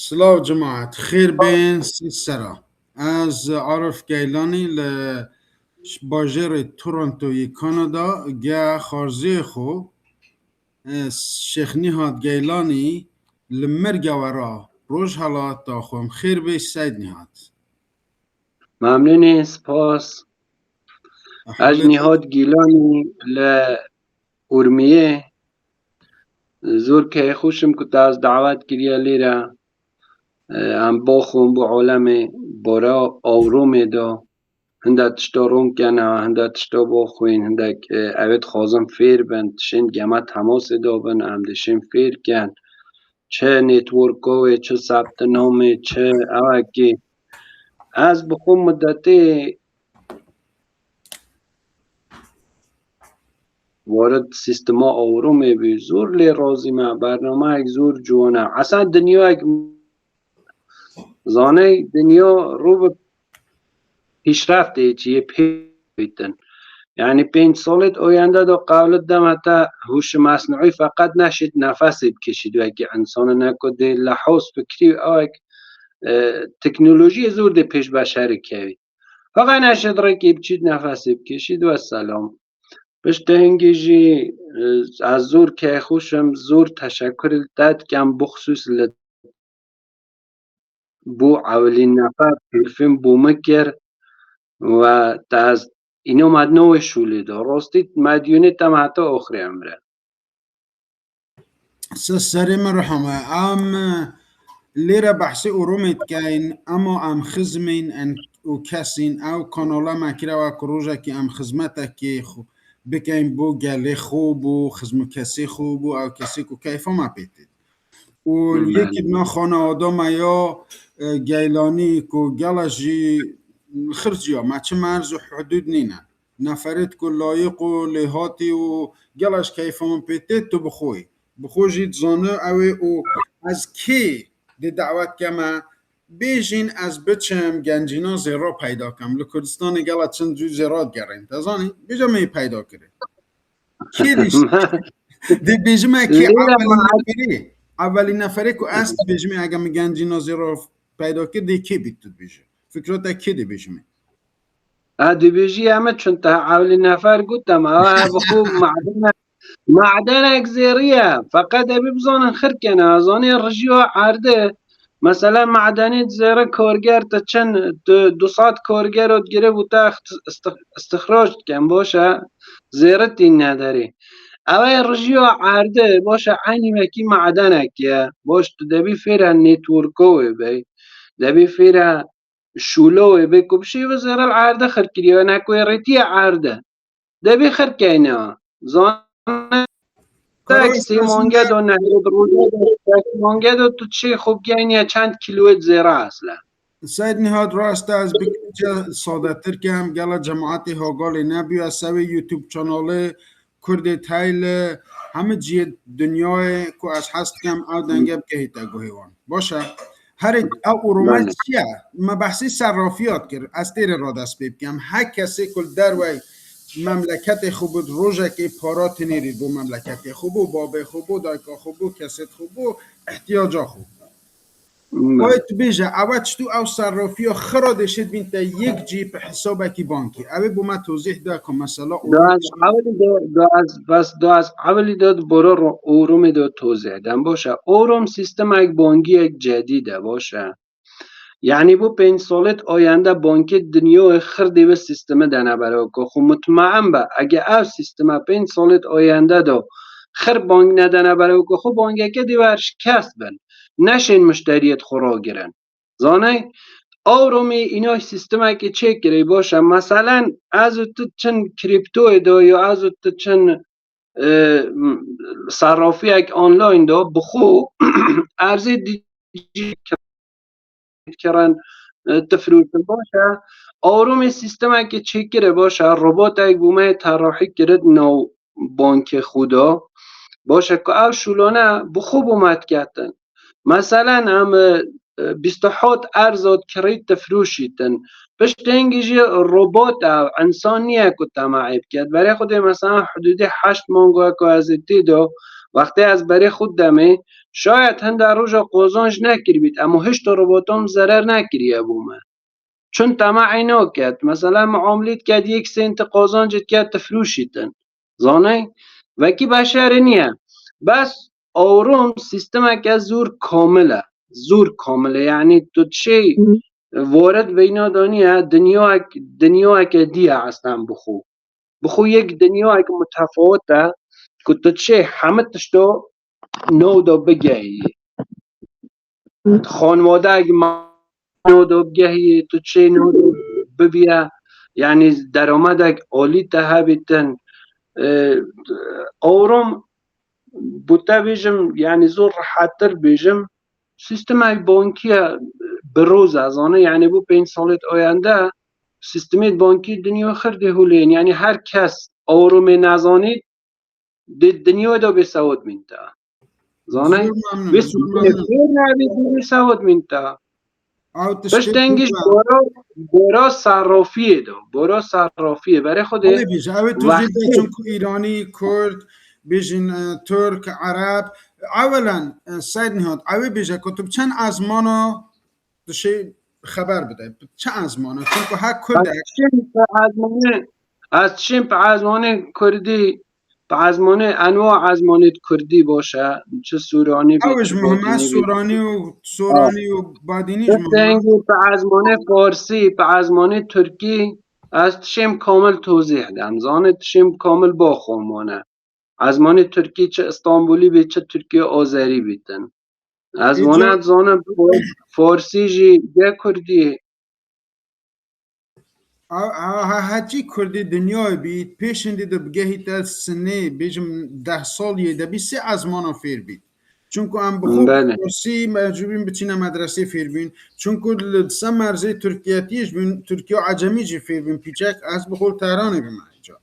سلاو جماعت خیر بین سرا از عارف گیلانی باجر تورنتوی کانادا گه خارزی خو شیخ نهاد گیلانی لمرگ ورا روش حالات دا خوم خیر بی سید نهاد ممنونی سپاس از حالت نهاد گیلانی لأرمیه زور که خوشم که از دعوت کریه لیره هم باخون بو عالم برا آورومه دا هنده تشتا رون کنه هنده تشتا باخوین هنده اوید خوازم فیر بند تشین گمه تماس دا بند هم دشین فیر کن چه نیتورکوه چه ثبت نامه چه اوکی از بخون مدتی وارد سیستما آورومه بی زور لی رازیمه برنامه اک زور جوانه اصلا دنیا اک زانه دنیا رو به پیشرفته چیه پیتن یعنی 5 سالت آینده دا قولت دم حتی هوش مصنوعی فقط نشید نفس بکشید و اگه انسان نکده لحاظ فکری اک تکنولوژی زور ده پیش بشری کوید فقط نشد رکیب چید نفس بکشید و سلام پشت هنگیجی از زور که خوشم زور تشکر داد کم بخصوص بو اولین نفر فیلم بومکر و از اینو مدنوع شولی دا راستید مدیونی تم حتی آخری امره سري مرحمة ليرة بحثي أوروميت كاين أمو أم خزمين أن وكاسين أو كانولا ما كرا وكروجا كي أم خزمتك كي بكاين بو قالي خوبو خزمو كاسي خوبو أو كاسيكو كيفو ما بيتد ويكي بنا خانا آدم يا جيلاني كو جالجي خرجيا ما چه مرز و حدود نينا نفرت كو لايق و لهاتي و جالج كيفو ما بيتد تو بخوي بخوجی زانه اوی او از کی دی دعوت کما بیشین از بچم گنجینا زیرا پیدا کم لکردستان گلا چند جو زیرات گرین تازانی بیجا می پیدا کرد کی دیش دی بیجم کی اولین نفری که است بیجم اگه می گنجینا زیرا پیدا کرد دی کی بیتود بیجم فکرات کی دی بیجم دی بیجی همه چون تا اولین نفر گفتم بخو معدن اگزیریه فقط ابی بزانن خیر کنه ازانی رژیو عرده مثلا معدنی زیره کارگر تا چند 200 کارگر رو گیره بوده استخراج کن باشه زیره تین نداری اوه رژیو عرده باشه عینی مکی معدن اکیه باش تو دبی فیره نیتورکوه بی دبی فیره شولوه بی کبشی و زیره العرده خیر کریه و نکوی ریتی عرده دبی خیر کنه زان سیمانگه دو نهید روزه سیمانگه دو تو چی خوب گینیه چند کیلویت زیره اصلا سید نهاد راست از بکجا ساده تر که هم گلا جماعتی هاگالی نبی از سوی یوتیوب چاناله کرد تایل همه جیه دنیای که از هست کم او دنگه بکهیتا گوهیوان باشه هر او ارومه چیه ما بحثی صرافیات کرد از تیر را دست بیب کم هر کسی کل در وی مملکت خوب روزه که پارات نیرید بو مملکت خوب و بابه خوب و دایکا خوب و کست خوب و احتیاجا خوب باید بیجه اول چطور او صرافی ها خرادشید بین تا یک جیب حسابه کی بانکی اوی بو ما توضیح ده که مثلا دو از اولی داد برا اوروم داد توضیح دن باشه اوروم سیستم یک بانکی یک جدیده باشه یعنی بو 5 سالت آینده بانک دنیا خرده و سیستم دنه برای که خب مطمئن به اگه او سیستم 5 سالت آینده دا خر بانک ندنه برای که خب بانک که دیورش کست بن نشین مشتریت خورا گرن زانه آرومی اینا سیستم که چک کری باشه مثلا از تو چند کریپتو دا یا از تو چند صرافی یک آنلاین دا بخو ارزی دیجی کرن تفروشن باشه آروم سیستم که چک کره باشه ربات یک بومه طراحی کرد نو بانک خدا باشه که او شولانه بخوب اومد کردن مثلا هم 28 ارزاد کرید تفروشیدن پشت اینگیجی ربات او انسان نیه که تماعیب کرد برای خود مثلا حدود 8 مانگوه که از دیدو وقتی از برای خود دمه شاید هند روژا قوزانج نکر بید اما هشت رباتام ضرر نکریه بومه چون طمع اینا کرد مثلا معاملیت کرد 1 سنت قازانجت کرد تفروشیتن زانه وکی بشر نیه بس آروم سیستم که زور کامله یعنی تو چی وارد بینا دانیه دنیا که دیه اصلا بخو یک دنیا که متفاوته که تو چی همه تشتو نو دا بگهی خانواده اگه نو دا بگهی تو چی نو دا ببیه یعنی درآمدک عالی ته بیتن آروم بوده بیجم یعنی زور راحتر بیجم سیستم بانکی بروز از آنه یعنی بو 5 سالت آینده سیستم بانکی دنیا خرده هولین یعنی هر کس آروم نزانید دنیا دا به سواد مینده زانه به سیستم فیر نبید به سواد مینده پشتنگیش برا صرافیه برای خوده وقتی چون ایرانی کرد بیشین ترک عرب اولا سید نهاد اوی بیشه کتب چند ازمانو دشه خبر بده چه ازمانو چون که هر کرده از چین پا ازمانه کردی پا ازمانه انواع ازمانه کردی باشه چه سورانی اوش مهمه سورانی و بادینیش مهمه پا ازمانه فارسی پا ازمانه ترکی از تشیم کامل توضیح دم زانه تشیم کامل با خومانه ازمانه ترکی چه استانبولی بید چه ترکی آذری بیتن ازمانه زانه فارسی جی ده کردی هرچی کردی دنیای بید پیشنده ده بگهی تا سنه بیجم 10 سالیه ده بی 3 ازمانو فیر بید چون که هم بخوب فارسی مجبوریم بچینه مدرسه فیر بین چون که لسه مرزه ترکیاتیش بین ترکیه عجمی جی فیر بین پیچک از بخور تهرانه بیم اینجا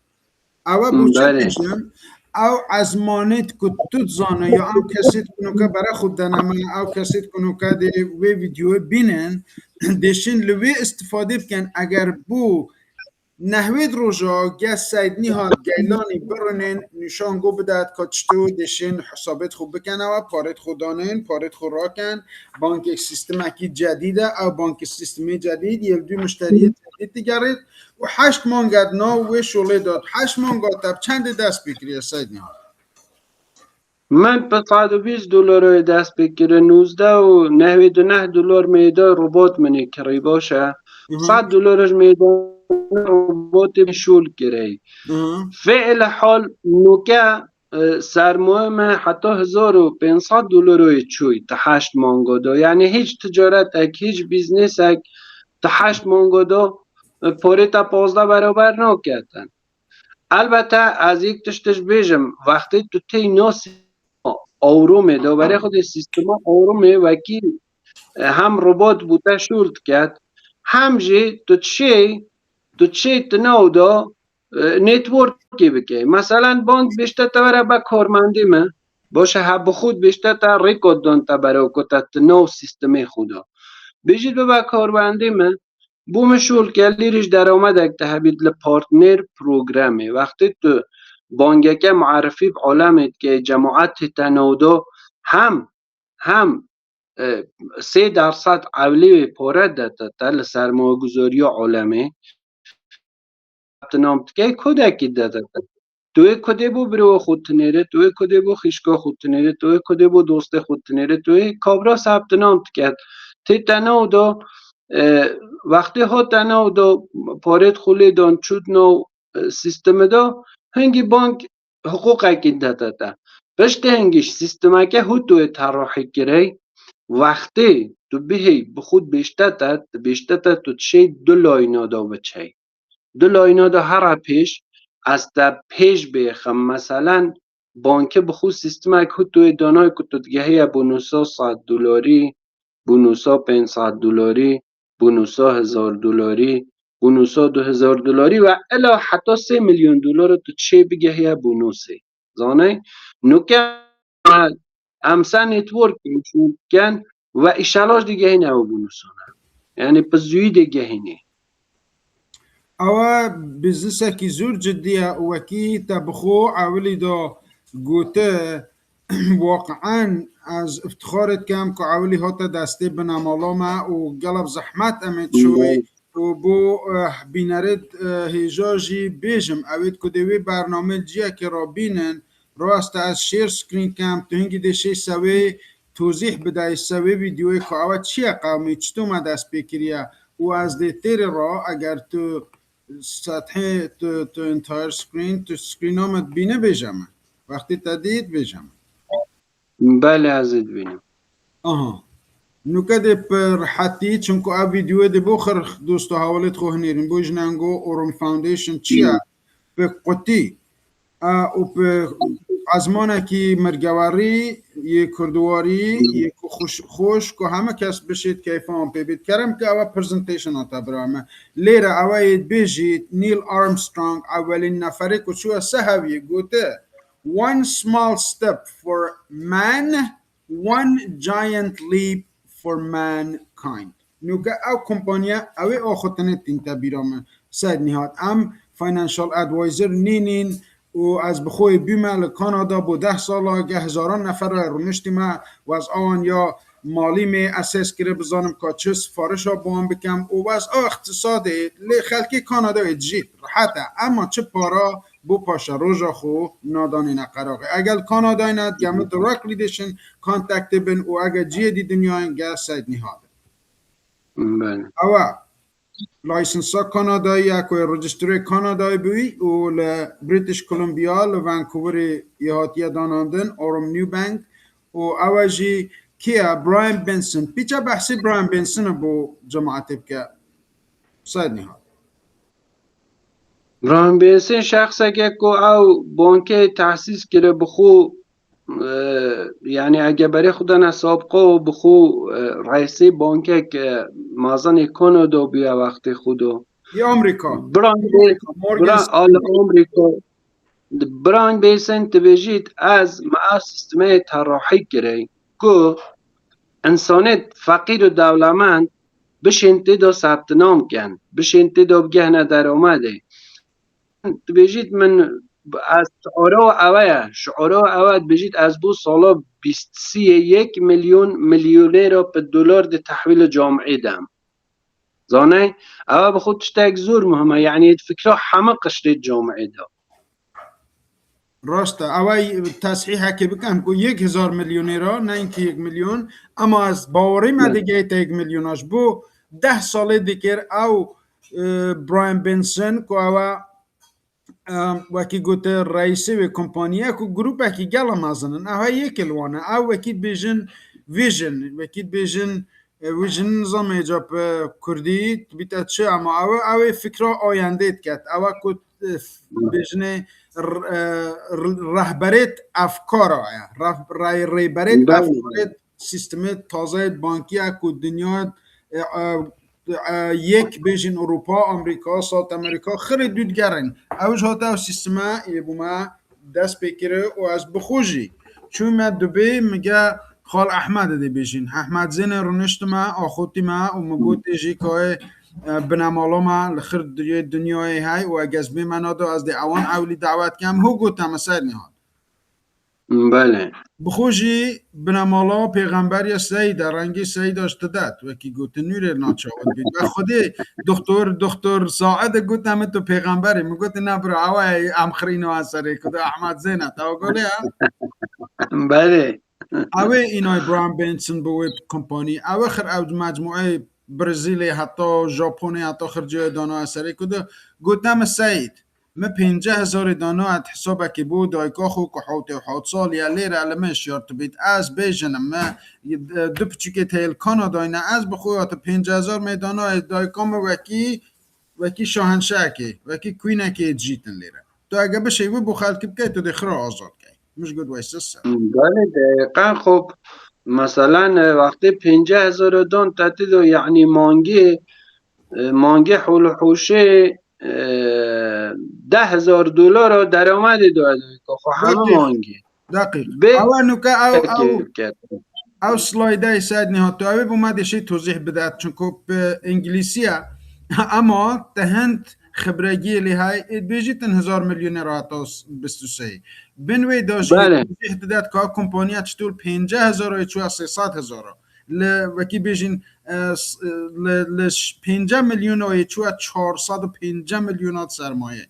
اوه بوچه پیشن او ازمانت که تو زانه یا او کسید کنو که برای خود دنمه او کسید کنو که ده وی ویدیو بینن دیشن لوی استفاده بکن اگر بو نحوید روژا گه سید نیهاد گیلانی برنین نشان گو بدهد که چطور دیشن حسابت خوب بکنه و پارت خودانین پارت خود راکن بانک یک سیستم اکی جدیده او بانک سیستمی جدید یک دو مشتری جدید دیگرید و 8 مانگد نا و شوله داد 8 مانگد تب چند دست بکریه سید نیهاد من به $120 دست بگیره 19 و 99 دلار میده ربات منی کری باشه $100 میده ربات شول کری فعل حال نوکه سرمایه من حتی $1500 چوی تا 8 مانگو دا یعنی هیچ تجارت اک هیچ بیزنس اک تا 8 مانگو دا پاره تا 15 برابر نکردن البته از یک تشتش بیجم وقتی تو تی ناسی آرومه دا برای خود سیستم آرومه وکی هم ربات بوده شولد کرد هم جی تو چه تناو دا نیتورکی بکی مثلا بانک بیشتر تا با کارمندی من باشه هب خود بیشتر تا ریکورد دان تا برای کتا تناو سیستم خودا بیجید با کارمندی من بوم شول که لیریش در آمد اک تحبید لپارتنر پروگرامه وقتی تو بانگکه معرفی عالمت که جماعت تناودو هم 3% اولی پاره داده تا سرمایه گذاری عالمه تنامت که کدکی داده توی کده بو برو خود تنیره توی کده بو خیشگاه خود تنیره توی کده بو دوست خود تنیره توی کابرا ثبت نام کرد تی تناودو وقتی ها تناودو پارت خولی دان چود نو سیستم دا هنگی بانک حقوق اکی داده پشت هنگیش سیستم اکی هو توی طراحی کری وقتی تو بهی بخود بیشتر تو چه 2 لاینا دا بچه 2 لاینا دا هر پیش از تا پیش بیخم مثلا بانک بخود سیستم اکی هو توی دانای کتودگهی بونوسا $100 بونوسا $500 بونوسا $1000 بونوسا $2000 و الا حتی $3 میلیون تو چه بگهی بونوسی زانه نوکه امسا نیتورک کن و ایشالاش دیگه هی نو بونوسانه یعنی پزوی دیگه هینه اوه بزنس اکی زور جدیه و اکی تبخو اولی دا گوته واقعا از افتخارت کم که اولی هاتا دسته بنامالامه و قلب زحمت امید شوی و بو بینرد هیجاجی بیجم اوید که دوی برنامه جیه که را بینن راست از شیر سکرین کم تو هنگی دشه سوی توضیح بدهی سوی ویدیوی که اوید چیه قومی چطور دست بکریه و از دیتر را اگر تو سطح تو انتایر سکرین تو سکرین آمد بینه بیجم وقتی تدید بیجم بله ازت بینم آها نوکده پر حتی چونکو ا ویدیو دی بخر دوستو حوالت خو هنیرین بوج نانگو اورم فاوندیشن چیا به قطی او به ازمانه کی مرگواری یک کردواری یک خوش که همه کس بشید که فهم بید کرم که اول پرزنتیشن آتا برامه لیره اوید بیجید نیل آرمسترانگ اولین نفره که چوه سهوی گوته one small step for man one giant leap for mankind نوکه او کمپانیا اوی آخوتنه تین تبیرامه سید نهاد ام فاینانشال ادوایزر نینین و از بخوی بیمه کانادا بو 10 ساله که هزاران نفر رو نشتیمه و از آن یا مالی می اساس کرده بزنم که چه سفارش ها با هم بکم و از اقتصادی خلکی کانادا جیت راحته اما چه پارا بو پاشه روژا خو نادانی نقراقه اگر کانادا اینا گمه درکلی دیشن کانتکت بین و اگر جیه دی دنیا گه سید نهاده اوه لایسنسا کانادایی اکوی رجستری کانادایی بوی و لبریتش کولومبیا لونکوور یهاتیه داناندن اورم نیو بانک و اواجی کیا براین بنسون پیچه بحثی براین بنسون بو جماعت بکه ساید نهاد براین بنسون شخصه که او بانک تحسیس کرده بخو یعنی اگه برای خودن سابقه و بخو رئیسی بانک که مازن کانادا بیا وقت خودو یا امریکا براین بیسن تبجید از معا سیستمه طراحی کرده که انسانیت فقیر و دولمند بشین تیدا ثبت نام کن بشین تیدا بگهنه در آمده تبجید من از شعارا اوه بجید از بو سالا 21 میلیون میلیونر به دلار ده تحویل جامعه دم زانه اوه به خودش تاک زور مهمه یعنی فکره همه قشر جامعه دا راسته اوه تصحیح که بکن که 1000 میلیونر نه اینکه 1 میلیون اما از باوری ما دیگه تا 1 میلیوناش بو 10 ساله دیگر او براین بنسون که اوه وکی گوته رئیسی و کمپانیه که گروپه که گل مازنن اوه یک الوانه او وکی بیجن ویژن نظام ایجاب کردی بیتا چه اما اوه فکره آینده کرد اوه که بیجن رهبریت افکار رهبریت افکار سیستم تازه بانکی که دنیا یک بیشین اروپا امریکا ساوت امریکا خیلی دودگرن اوش هاتا سیستما یبوما دست بکره و از بخوشی چون ما دوبه میگه خال احمد دی بیشین احمد زین رو نشتما آخوتی ما و مگوت ایجی که بنامالو ما لخیر دنیای های و اگز بی منادو از دی اوان اولی دعوت کم هو گوتا مسائل نهاد بله بخوشی بنامالا پیغمبر یا سید رنگی سید اشتدت و کی گوت نور ناچاود بید و خودی دکتر ساعد گوت همه تو پیغمبری مگوت نبرو اوه امخرینو اثری کده احمد زینت او گولی هم بله اوه اینای براین بنسون بوی کمپانی اوه خر او مجموعه برزیلی حتی ژاپنی حتی خرجه دانا اثری کده گوت هم سید ما 50,000 دانه ات حسابه که بود دایکا خو که حوت سال یا لیر علمش یارت بید از بیجنم ما دو پچیکه تیل کانادا نه از بخویات 50,000 میدانه دایکا ما وکی شاهنشه که وکی کوینه که جیتن لیره تو اگه بشه بو خلکی بکی تو دخرا آزاد که مش گود ویسته بله دقیقا خب مثلا وقتی 50,000 دان تتیدو یعنی مانگی حول حوشه $10,000 درآمد داره خب همه مانگی دقیق او نوکه او سلایده ساید نهاد تو اوی بومد شی توضیح بده چون که به انگلیسیه اما تهند خبرگی لی های بیجیتن 1000 میلیون راتاس 23 بنوی داشت بله احتداد که کمپانیا چطور 50,000 و چوا 300,000 وکی بیجین ل 50 میلیون و چوا 450 میلیون سرمایه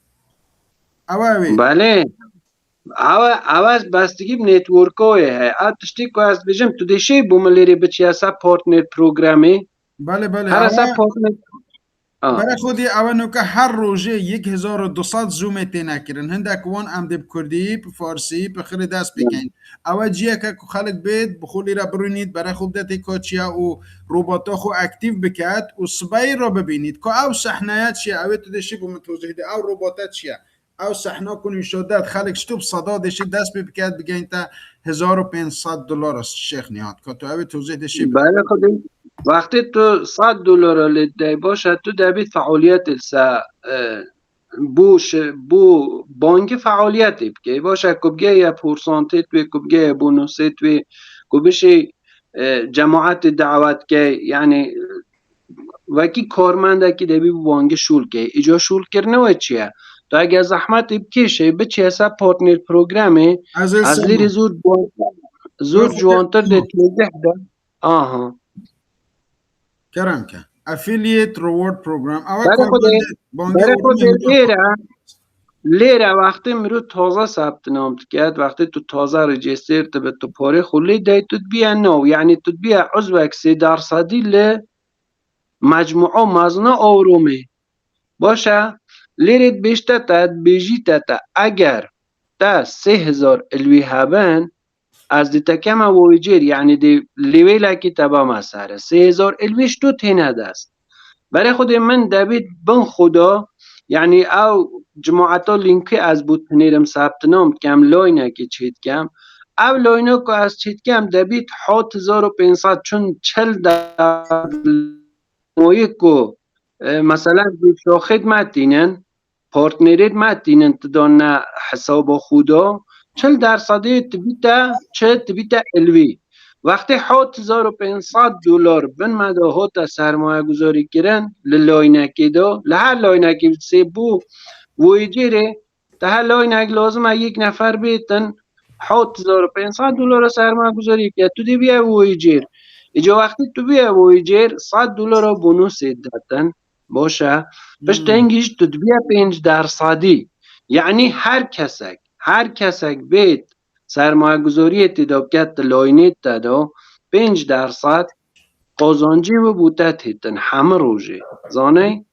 اوه بله عوض بستگی به نتورک های تشتی که از بجم تو دیشی بوملیری بچی اصا پارتنر پروگرامی بله بله هر اصا پارتنر برای خودی اوانو که هر روزه 1200 زوم تینا کرن هندک وان ام دب کردی فارسی بخیر دست بکن اول جیه که خلق بید بخولی را برونید برای خود دتی کاچیا و روباتا خو اکتیو بکد و سبایی را ببینید که او صحنه چیه او تو دشی بوم توضیح ده او روباتا چیه او صحنه کنی شدت خلق شتوب صدا دشی دست بکد بگین تا $1500 است شیخ نیاد که تو او توضیح دشی بله خودی وقتی تو $100 لیده باشه تو دبی فعالیت السا بو بانک فعالیتی بکی باشه کبگه یا پورسانتی توی کبگه یا بونوسی توی کبشی جماعت دعوت که یعنی وکی کارمنده که دبی بو بانک شول که ایجا شول کرنه و چیه تو اگه زحمت بکشه بچه اصلا پارتنر پروگرامه از لیری زود جوانتر ده توضیح ده آها کرم که افیلیت روورد پروگرام اول برای خود بانگ لیره وقتی مرو تازه ثبت نام کرد وقتی تو تازه رجیستر به تو پاره خلی دی تو بیا نو یعنی تو بیا عضو 3% ل مجموعه مزنا آرومی باشه لیرت بیشتر تا بیجی تا اگر تا 3000 الوی هبن از دیتا کم ویجیر یعنی دی لیویل که تبا مساره 3000 الویش تو تینه دست برای خود من دبید بن خدا یعنی او جماعتا لینکی از بود نیرم ثبت نام کم لاینه که چید کم او لاینه که از چید کم دبید 7500 چون 40 در مایی که مثلا بیشتر خدمت دینن پارتنریت مدینن تدان حساب خدا 40% تبیتا الوی وقتی $8500 بن مده هات سرمایه گذاری کردن للاینکی دا لهر لاینکی سی بو ویجیره تا هر لاینک لازمه یک نفر بیتن $8500 سرمایه گذاری کرد تو دی بیا ویجیر ایجا وقتی تو بیا ویجیر $100 بونوس دادن باشه پس تنگیش تو بیا 5% یعنی هر کسک بیت سرمایه گذاری تدابکت لاینیت دادا 5% قازانجی و بودت هیتن همه روژه زانه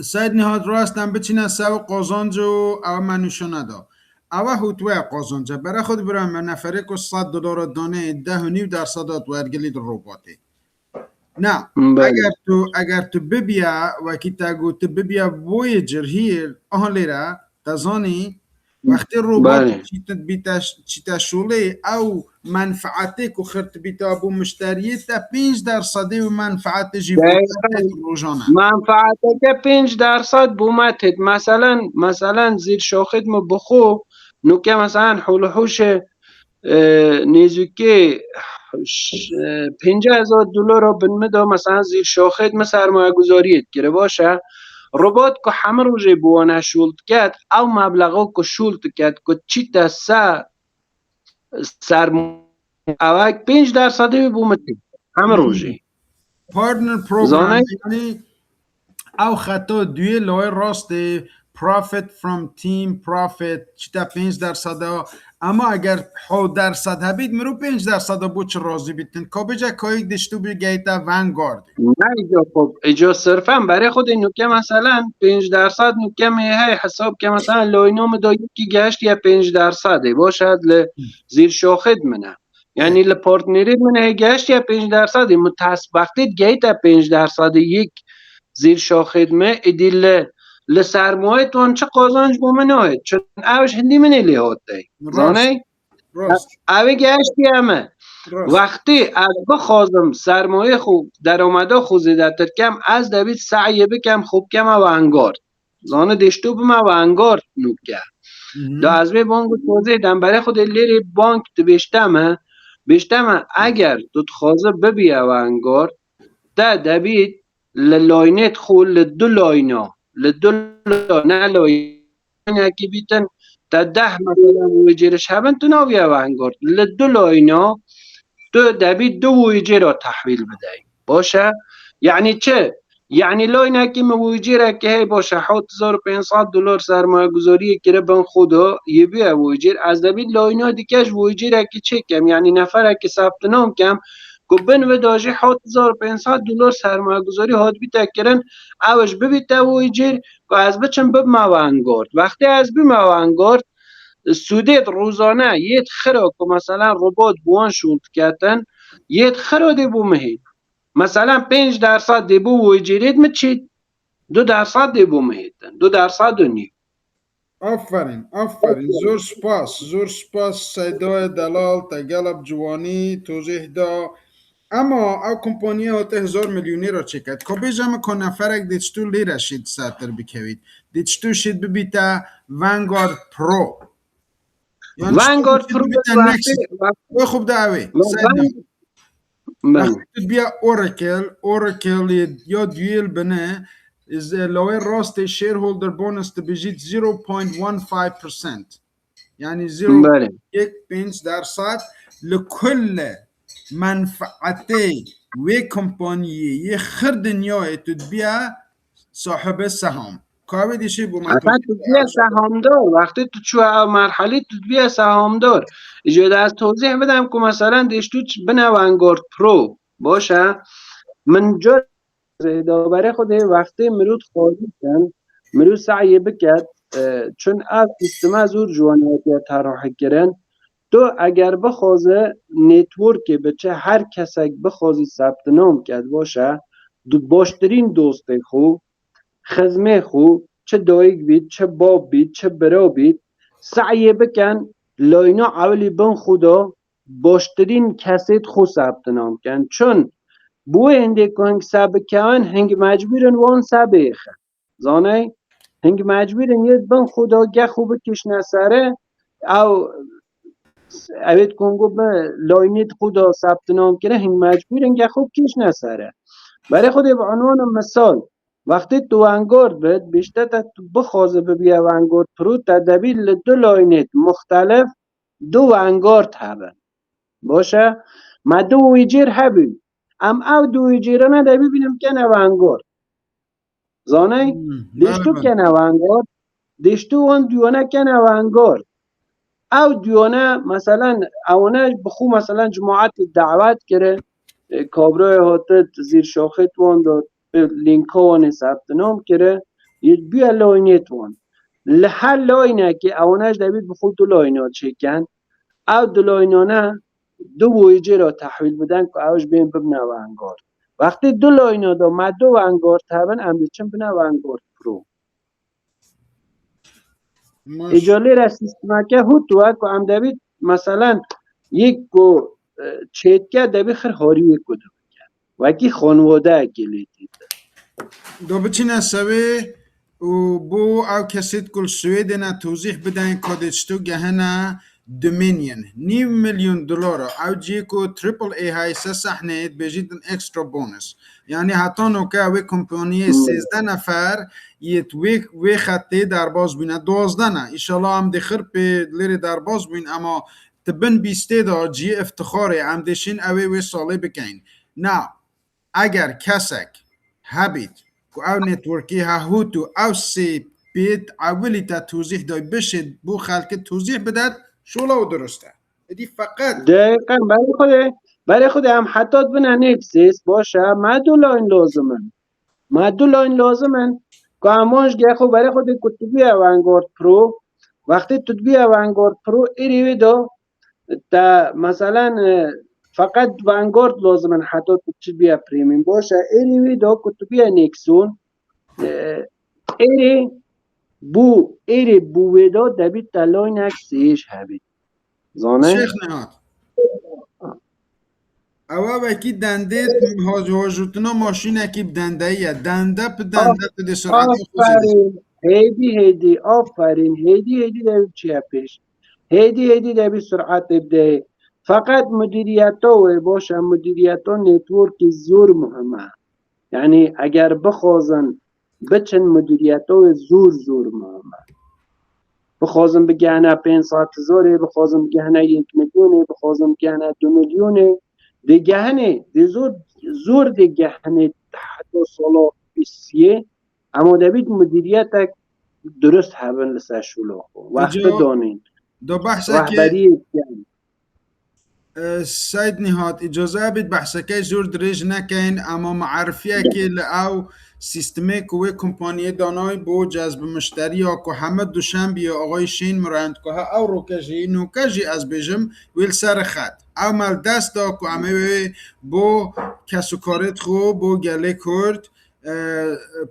سید نهاد راستم بچینه سو قازانجو او منوشو ندا او هوتوه قازانجه برای خود برای من نفره که $100 دانه 10.5% ورگلی در روباته نه اگر تو ببیا و کی تاگو تو ببیا وویجر هیر لیره تزانی وقتی روبات چیتا شوله او منفعتی که خرط بیتا بو مشتریه تا 5% و منفعت جیبو روزانه منفعتی که 5% بومتت مثلا زیر شاخد ما بخو نو که مثلا حلوحوش نیزوکی $50,000 بنمده مثلا زیر شاخد ما سرمایه گذاریت گره باشه ربات که همه روزه بوانه شولد کرد او مبلغا که شولد کرد که چی تا سرمایه 5% بومتی همه روزه پارتنر پروگرام یعنی او خطا دوی لای راست profit from team profit چی تا 5% اما اگر 7% هبید مرو 5% بود چه راضی بیتن که بجا که دشتو بگیتا ونگارد نه ایجا صرفا برای خود اینو که مثلا 5% نوکه میه حساب که مثلا لاینوم دا یکی گشت یا 5% باشد زیر شاخد منه یعنی لپارتنریت منه گشت یا 5% متصبختید گیتا 5% یک زیر شاخد منه ایدی لسرمایه تون چه قازانج بومنه چون اوش هندی منه لیهات دی زانه اوی گشتی همه وقتی از بخوازم سرمایه خوب درآمده خوزیده تر کم از دوید سعی بکم خوب کم و انگارد زانه دشتو بم و انگارد نوب کرد دا از بی بانک توضیح دم برای خود لیری بانک تو بیشتم اگر تو خوازه ببیه و انگارد دا دوید للاینت خول دو لاینا للدولار نالوي اكي بيتن تده مثلا ويجيرش هبن تناويا وانگورد للدولار تو دبی دو ویجه را تحویل بدهی باشه یعنی چه یعنی لاینه که مویجه را که هی باشه 7500 دلار سرمایه گذاری که بن خدا یه بیا ویجه از دبی لاینه دیگهش ویجه را که چه کم یعنی نفر که ثبت نام کم که بن و داجه 7500 دلار سرمایه گذاری هات بی تکرن اوش ببیت ویجه که از بچن بب موانگارد وقتی از بی موانگارد سودت روزانه یه خرا که مثلا ربات بوان شوند کتن یه خرا دی بو مهید مثلا 5% دی بو ویجیرید مچید 2% دی بو مهیدن 2.5 آفرین زور سپاس سیدای دلال تگلب جوانی توضیح دا اما او کمپانی ها 1000 میلیونی را چکد که بیجم که نفرک دیچتو لیره شید ساتر بکوید دیچتو شید ببیتا وانگارد پرو وانگارد پرو وقتی خوب دعوی وقتی بیا اوراکل یا دیل بنه لوی راست شیرهولدر بونس تبیجید 0.15% یعنی 0.1% لكل منفعتي و کمپانی یه خرد دنیای تدبیا صاحب سهام کاوی دیشی بو اصلا تدبیر سهامدار وقتی تو چو مرحله تدبیر سهامدار اجازه از توضیح بدم که مثلا دیشتو بنه وانگارد پرو باشه من جا برای خود وقتی مرود خواهی کن مرود سعی بکد چون از سیستم زور جوانیتی طراح کردن تو اگر بخوازه نتورک بچه هر کسک بخوازی ثبت نام کرد باشه باشترین دوست خوب خزمه خوب چه دایگ بید چه باب بید چه برا بید سعی بکن لاینا اولی بن خدا باشترین کسید خود ثبت نام کن چون بو انده کنگ سب کن هنگ مجبورن وان سب ایخه زانه هنگ مجبورن ید بن خدا گه خوب کش نسره او اوید کنگو به لاینید خدا ثبت نام کنه هنگ مجبورن گه خوب کش نسره برای خود به عنوان مثال وقتی تو وانگارد بید بیشتر تو بخوازه ببیه وانگارد پرو تدبیل دو لاینید مختلف دو وانگارد هبن باشه ما دو ویجیر هبین ام او دو ویجیره نده ببینم کنه وانگارد زانه دیشتو کنه وانگارد دیشتو وان دیونه کنه وانگارد او دیونه مثلا اونه بخو مثلا جماعت دعوت کرده کابرای هاتت زیر شاخت وان داد لینک ها وان ثبت نام کرده بیا لاینت وان لحل لاینه که اونش دوید بخود دو لاینه چکن او دو لاینانه دو ویجه را تحویل بدن که اوش بین ببنه وانگارد وقتی دو لاینه دا ما دو وانگارد هبن امدیچن بنه وانگارد پرو اجاله را سیستمکه هوتوه که ام دوید مثلا یک کو چیتکه دوید خر هاری یک کو وکی خانواده اکیلی دیده دو بچین سوی و بو او کسید کل سویده نه توضیح بدن کادشتو گهنه دومینین $500,000 او جیکو تریپل ای های سحنه بجید اکسترا بونس یعنی حتی نوکه اوی کمپانی 13 نفر یت وی خطه در باز بینه 12 نه ایشالا هم دخر پی لیر در باز بین اما تبن بیسته دا جی افتخاره هم دشین اوی وی ساله بکن نه اگر کسک هبید که او نتورکی ها هوتو او سی بید اولی تا توضیح دای بشید بو خلق توضیح بدد شولا و درسته ادی فقط دقیقا برای خود هم حتی بنا نفسیس باشه ما دو لاین لازمن که همانش گه خود برای خود کتبی وانگارد پرو وقتی تطبیق وانگارد پرو ایریوی دا تا مثلا فقط وانگارد لازمن حتی تطبیق پریمیم باشه ایریوی دا کتبی نیکسون ایری بویدا دبید تا لاین اکسیش هبید زانه؟ شیخ نهاد اوه وکی دنده هاجوتنا ماشین اکیب دنده ایه دنده پا دنده پا ده سرعت آفرین هیدی دوید چیه پیش هیدی دوید سرعت بده فقط مدیریت ها باشه مدیریت ها نتورک زور مهمه یعنی اگر بخوازن بچن مدیریت های زور ما بخوازم بگهنه 500,000 بخوازم بگهنه 1,000,000 بخوازم بگهنه 2,000,000 دی گهنه دی زور دی گهنه حتی سالا 20 اما دبید مدیریت درست هبن لسه شلو وقت دانین دو بحثه رهبری سید نهاد اجازه بید بحثه که زور دریج نکن اما معرفیه که لعو سیستمی که کمپانی دانای بو جذب مشتری ها که همه دوشنبی آقای شین مرند که او رو کجی نو کجی از بیجم ویل سر خد او مال دست دا که همه بو کسو کارت خو بو گله کرد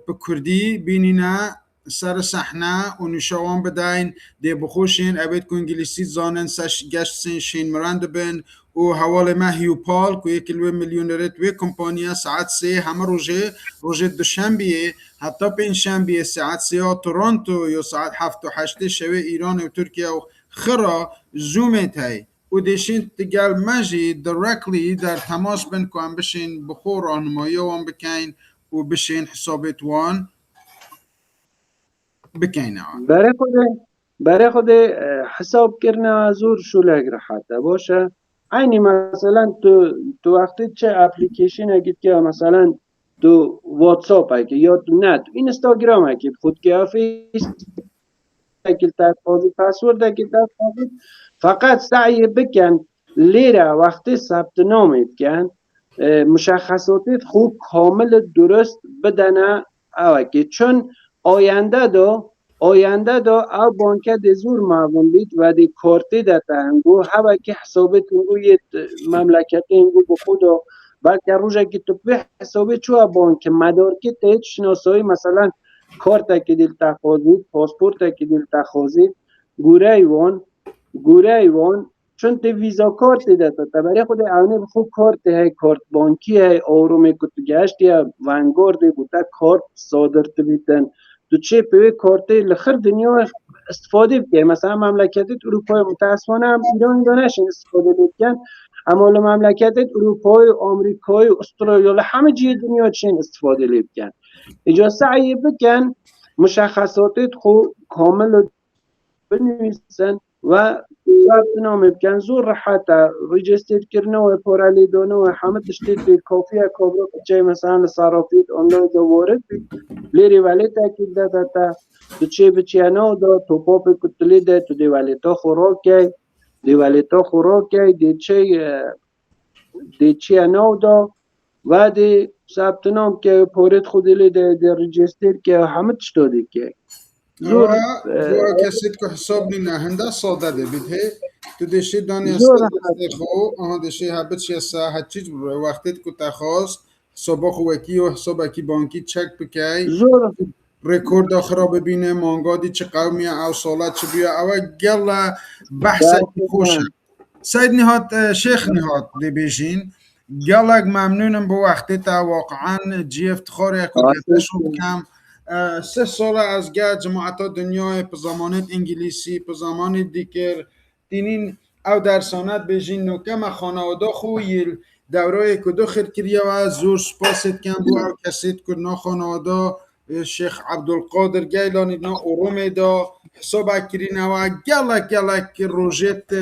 به کردی بینینه سر صحنه و نشوان بدین دی بخوشین اوید که انگلیسی زانن سش گشت شین مرند بین و حوال ما هیوپال که 1,000,000 توی کمپانیا ساعت 3 همه روژه دوشنبیه حتی پنجشنبه ساعت 3 ها تورنتو یا ساعت 7 و 8 شوه ایران و ترکیه و خرا زومت هی و دیشین تگل مجی دایرکتلی در تماس بین که هم بشین بخور راهنمایی وان بکین و بشین حسابت وان بکنه برای خود حساب کردن زور شلگ راحته باشه عینی مثلا تو وقتی چه اپلیکیشن اگید که مثلا تو واتساپ اگه یا تو نت اینستاگرام اگید خود که فیس اگید تفاضی پاسورد اگید تفاضی فقط سعی بکن لیره وقتی ثبت نام کن مشخصاتت خوب کامل درست بدنه اوکی چون آینده دا او بانکه دی زور معلوم بید و دی کارتی دا تنگو هوا که حسابت انگو یه مملکت انگو بخودا بلکه روژه که تو به حسابت چوه بانک مدار که تایید شناسایی مثلا کارت که دیل تخوازید پاسپورت که دیل تخوازید گوره ایوان چون تی ویزا کارت داتا تا برای خود اونه بخو کارت های کارت بانکی های آرومه که تو گشت یا ونگارد بوده کارت صادر تبیتن تو چه پیوی کارت لخر دنیا استفاده بکنه مثلا مملکت اروپای متاسفانه هم ایران دانشن استفاده بکن اما مملکت اروپای آمریکای استرالیا همه جای دنیا چین استفاده بکن اجازه سعی بکن مشخصاتت خوب کامل بنویسن و ثبت نام بکن زور راحته ریجستر کردن و پرالی دانه و همه تشتید کافیه کابرا چه مثلا صرافیت آنلاین دا وارد لیری ولی تاکید داده تو چه بچه نو دا تو پاپ کتلی ده تو دیوالیتا خوراکی دی چه نو دا و دی ثبت نام که پورت خودی لیده دی ریجستر که همه تشتادی که زور کسید که حساب نینه هنده ساده ده بید هی تو دیشی دانی استفاده خو آها دیشی حبت شیسته هر چیز بروی وقتید که تخواست حسابا خوکی و حساب اکی بانکی چک بکی ریکورد آخرا ببینه مانگادی چه قومیه او سالت چه بیه او گل بحث خوشه سید نهاد شیخ نهاد دی بیشین گلگ ممنونم با وقتی تا واقعا جی افتخار یک گفتشو بکم 3 سال از گه جماعت دنیای په زمانت انگلیسی په زمان دیگر دینین او درسانت بیجین نوکم خانواده خو یل دوره کدو خیر کریه و زور سپاست کم بو او کسید کدنا خانواده شیخ عبدالقادر گیلانی نا ارومه دا حساب اکرینه و گلک روژت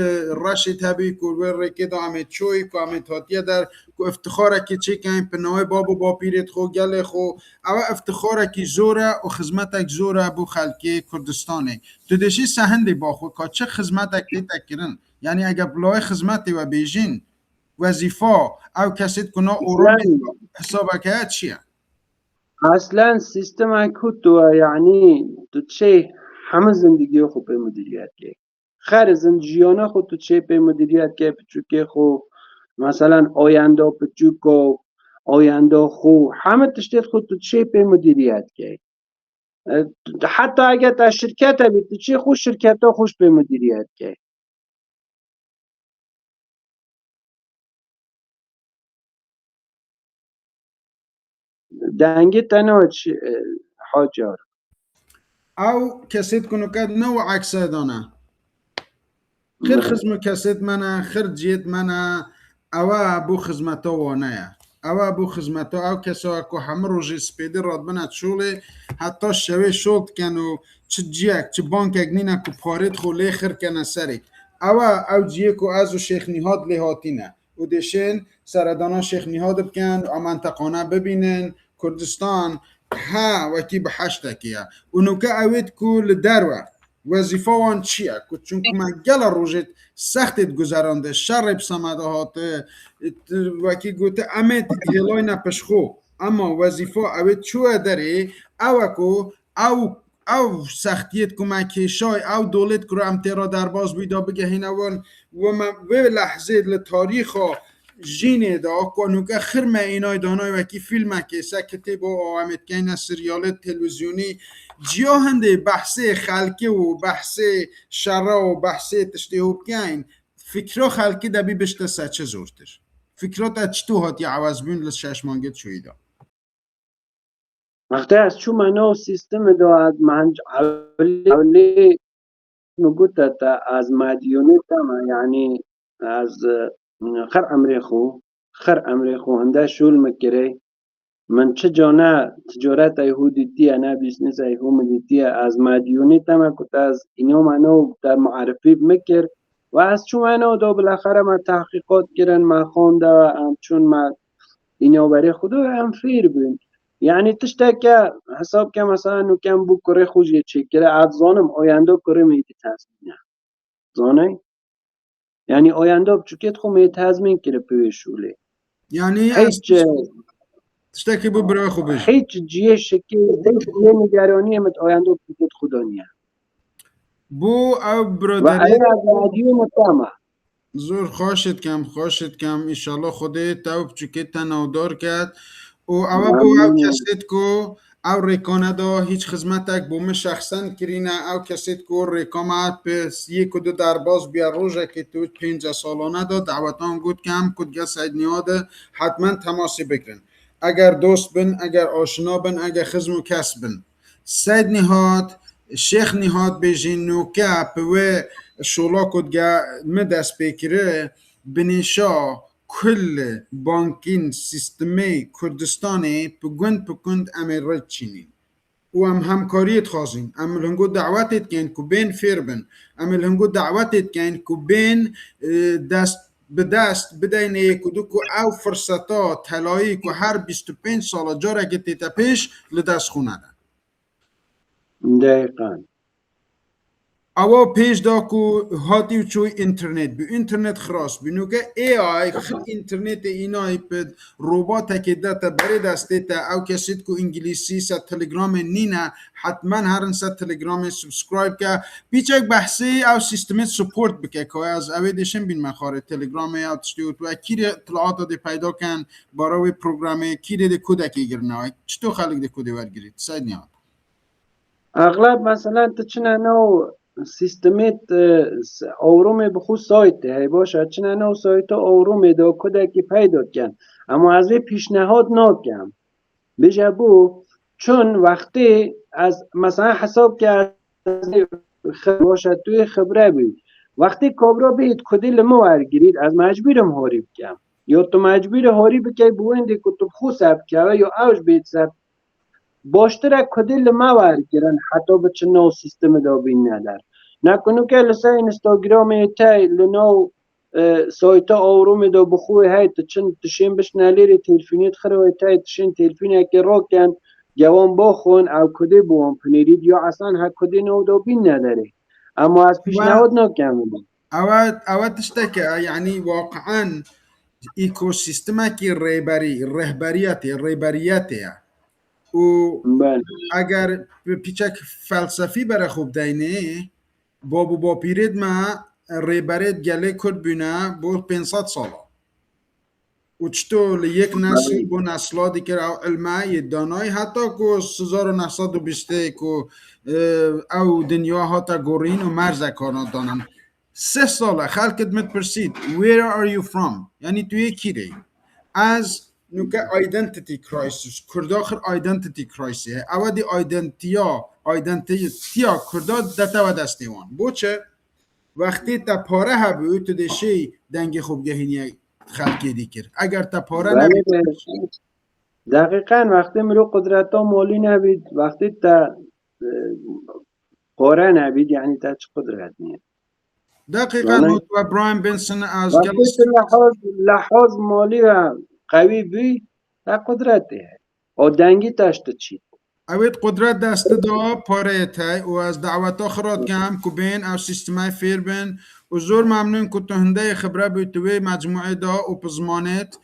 رشی تبی که رکی دا امید چوی که امید هاتیه در که افتخاره که چی کنیم پناه بابو با پیرت خو گل خو او افتخاره که زوره و خدمتک زوره بو خلکی کردستانه تو دشی سهندی با خو که چه خدمتک لی تکرن یعنی اگر بلای خدمتی و بیجین وظیفه او کسید کنا ارومه حسابک ها چیه؟ اصلا سیستم اکوتو یعنی تو چه همه زندگی خو به مدیریت که خیر زندگیانه خو تو چه به مدیریت که چون خو مثلا آینده پچوکو آینده خو همه تشتید خو تو چه به مدیریت که حتی اگر تا شرکت بید تو چه خو شرکت ها خوش به مدیریت که دنگی تنها حاجار او کسید کنو کد نو عکسه دانه خیر خدمت کسید منه خیر جیت منه او بو خدمتا وانه او بو خدمت او کسا که همه روز سپیده راد بند شوله حتی شوه شد کن و چه جیک چه بانک اگنینه که پارید خو لیخر کنه سری او جیه که از شیخ نهاد لیهاتینه و دشین سردانا شیخ نهاد بکن و منطقانه ببینن کردستان ها وکی به حشتکیه اونو که اوید که لدروه وظیفه وان چیه که چون که من گل روژت سختت گذرانده شر بسمده هاته وکی گوته امت هلای نپشخو اما وظیفه اوید چوه داری او کو او سختیت کمکی شای او دولت کرو امترا در باز بیدا بگه هینوان و من و لحظه لتاریخ جینه دا کنو که خرمه اینای دانای وکی فیلم که سکتی با آمد که این سریال تلویزیونی جیا هنده بحث خلقی و بحث شرع و بحث تشتیه بکن فکرها خلقی دبی بشته سچه زورتر فکرات چطور هاتی عوض بین لشش مانگت شویده وقتی از چون منو سیستم دا از منج اولی نگوت تا از مدیونی تما یعنی از خر امریخو هنده شول مکره من چه جانه تجارت ایهودی تیه نه بیزنس ایهودی تیه از مدیونی تما کت از اینو منو در معرفی مکر و از چون منو دا بالاخره ما تحقیقات کردن ما خونده و چون ما اینو برای خدا هم فیر بین یعنی تشته که حساب که مثلا نو کم بو کره خوشی چی کره از زانم آینده کره میتی تزمینه زانه یعنی آینده بچوکت خو میتی تزمین کره پیشوله یعنی هیچ تشتکی بو برای خوبش هیچ جیه شکل هیچ یه نگرانی مت آینده بچوکت خدا نیه بو او و برادری این از مدیون متامه زور خوشت کم ایشالله خودت او بچوکت تنودار کرد و او بو او کسید کو او ریکانه دا هیچ خدمتک بوم شخصا کرینه او کسید کو ریکامت پس یک و دو در باز بیا روژه که تو 5 سالانه دا دعوتان گود کم کدگه سید نیاده حتما تماسی بکرن اگر دوست بن اگر آشنا بن اگر خزم و کس بن سید نهاد شیخ نهاد بیجین نوکه پوه شولا کدگه مدست بکره بنیشا کل بانکین سیستمی کردستانی پگند امیر چینی و همکاریت خوازین امل هنگو دعوتت کن که بین فیر بن امل هنگو دعوتت کن که بین دست به دست بدین کدو که او فرصتا طلایی که هر 25 سال جاره که تیتا پیش لدست خونه ده دقیقا اوا پیش دا کو هاتی چوی اینترنت بی اینترنت خراس بینو که ای آی خد اینترنت اینای پد روبات که داتا بری دسته تا او کسید کو انگلیسی سا تلگرام نینه حتما هرن سا تلگرام سبسکرایب که بیچک بحثی او سیستمت سپورت بکه که از اوی دیشن بین مخاره تلگرام او تشتیوت و کیر اطلاعات دی پیدا کن باراوی پروگرامه کیر دی کودکی گرنه چطور خلق دی کودی ورگیرید ساید نیاد اغلب مثلا تچنه نو سیستمیت آورومه بخو سایت هی باشه چنه نو سایت آورومه دا کدکی پیدا کن اما از پیشنهاد ناکم بجه بو چون وقتی از مثلا حساب که از باشه توی خبره بید وقتی کابرا بید کدی لما ورگیرید از مجبورم هاری بکم یا تو مجبور هاری بکی بوینده که تو خو سب که یا اوش بید سب باشتر کدی لما ورگیرن حتی بچه نو سیستم دا بین ندار نکنو که لسه اینستاگرام تای لنو سایت آوروم دا بخوی های تشین بش نلیری تلفینیت خروی تای تشین تلفینی که را کن جوان باخون او کده بوان پنیرید یا اصلا ها کده نو دا بین نداره اما از پیشنهاد نکن اوت تشتكى يعني واقعا ايكو سيستمك رهبرياتي و اگر پیچک فلسفی برای خوب دینه با پیرید ما ریبرید گله کرد بینه با 500 ساله و چطور یک نسل با نسلا دیگر او علمه دانای حتی که 1920 که او دنیا ها تا گورین و مرز کارنا دانن 3 ساله خلقت متپرسید where are you from یعنی توی کی دی از نوکه identity crisis کردا خر identity crisis اول دی identity کردا دتا و دستیوان بوچه وقتی تا پاره هبو تو دشی دنگ خوب گهینی خلقی دیگر اگر تا پاره بله نبید دقیقا وقتی مرو قدرت ها مالی نبید وقتی تا قاره نبید یعنی تا چه قدرت نیست دقیقا و براین بنسون از وقتی که لحاظ مالی و قوی بی تا قدرته و دنگی تشت چید اوید قدرت دست دا پاره تای و از دعوت آخرات کم که بین او سیستمای فیر بین و زور ممنون که تهنده خبره بیتوی مجموعه دا و پزمانت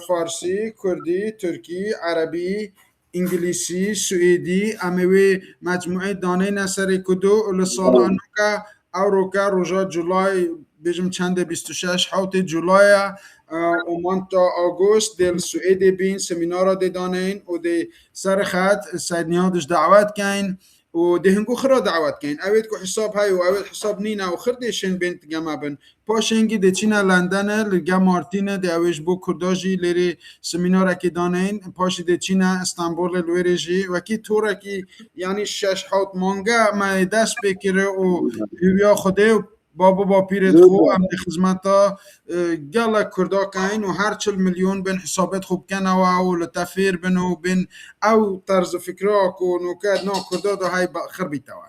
فارسی، کردی، ترکی، عربی، انگلیسی، سوئدی اموی مجموعه دانه نصری کدو و لسال انوکا او روکا روژا جولای بیجم چند 26 حوت جولای اومان تا آگوست دل سوئد بین سمینارا دی دانین و دی سر خط سید نیادش دعوت کن و دی هنگو خرا دعوت کن اوید که حساب های و اوید حساب نینا و خردشن بینت گما بن پاشنگی دی چینا لندن لگا مارتین دی اویش بو کرداجی لیری سمینارا کی دانین پاش دی چینا استانبول لویرجی و کی تورا کی یعنی 6 حوت مانگا ما دست بکره و بیا خوده بابا با پیرت خو ام خدمتا گلا کردا کاین و هر 40 میلیون بین حسابات خوب کنه و لتفیر بنو بین او طرز فکرها کو نوکاد نو کردا دو های خربی توا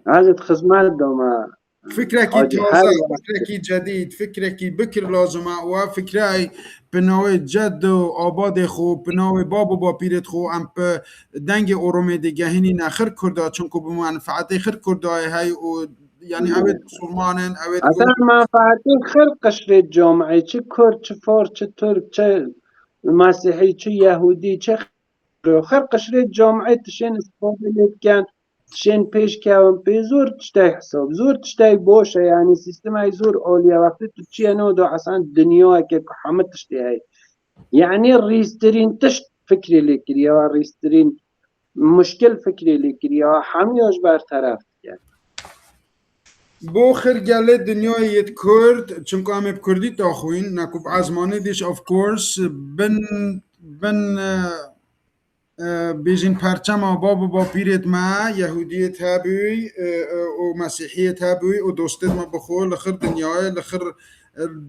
هذا خدمات دوما فكرة كي تازه فكرة كي جديد فكرة كي بكر لازمه و فكرة بناوی جد و آباد خو بناوی بابو با پیرت خو ام په دنگ اورومه دیگه هنی نخر کرده چون که به منفعت خر کرده های و یعنی اوید مسلمانن اوید اصلا منفعتی خر قشر جامعه چه کرد چه فارس چه ترک چه مسیحی چه یهودی چه خر قشر جامعه تشین استفاده لیت تشين پیش کردم به زور تشتای حساب زور تشتای باشه یعنی سیستم های زور عالیه وقتی تو چیه نو دو اصلا دنیا که همه تشتی های یعنی ریسترین تشت فکری لیکری و ریسترین مشکل فکری لیکری و همیاش برطرف کرد بو خرگله دنیای یت کرد چون که همه بکردی تا خوین نکوب ازمانه دیش of course بن بیجین پرچم بابو با پیرت ما یهودیت هبوی و مسیحیت هبوی و دوستت ما بخور لخر دنیای لخر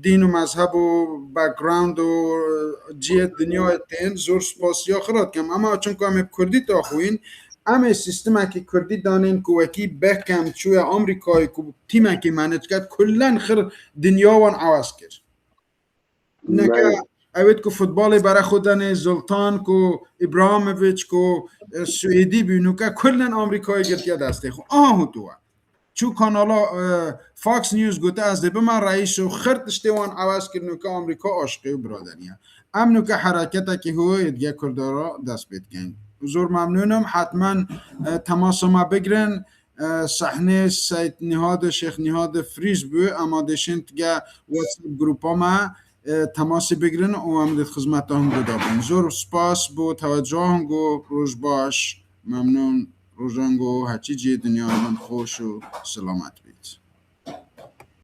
دین و مذهب و بکگراند و جیت دنیای تین زور سپاسی آخرات کم اما چون که همه کردی تا خوین همه سیستم که کردی دانین که وکی بکم چوی آمریکای که تیم که منج کرد کلن خر دنیا وان عوض کرد نکه اوید که فوتبال برای خودن زلطان کو ابراهیموویچ کو سوئدی بینو که کلن آمریکایی گرتیا دسته خو آهو تو چو کانالا فاکس نیوز گوته از ده به من رئیس و خرتشته وان عوض کردنو که آمریکا عاشقی و برادریه امنو که حرکت که هو ادگه کردارا دست بید کن زور ممنونم حتما تماس ما بگرن صحنه سایت نهاد شیخ نهاد فریز بو اما دشن تگه واتساپ گروپا ما تماس بگیرن و هم خدمت هم دادم زور سپاس با توجه هم گو روز باش ممنون روزانگو هرچی جی دنیا من خوش و سلامت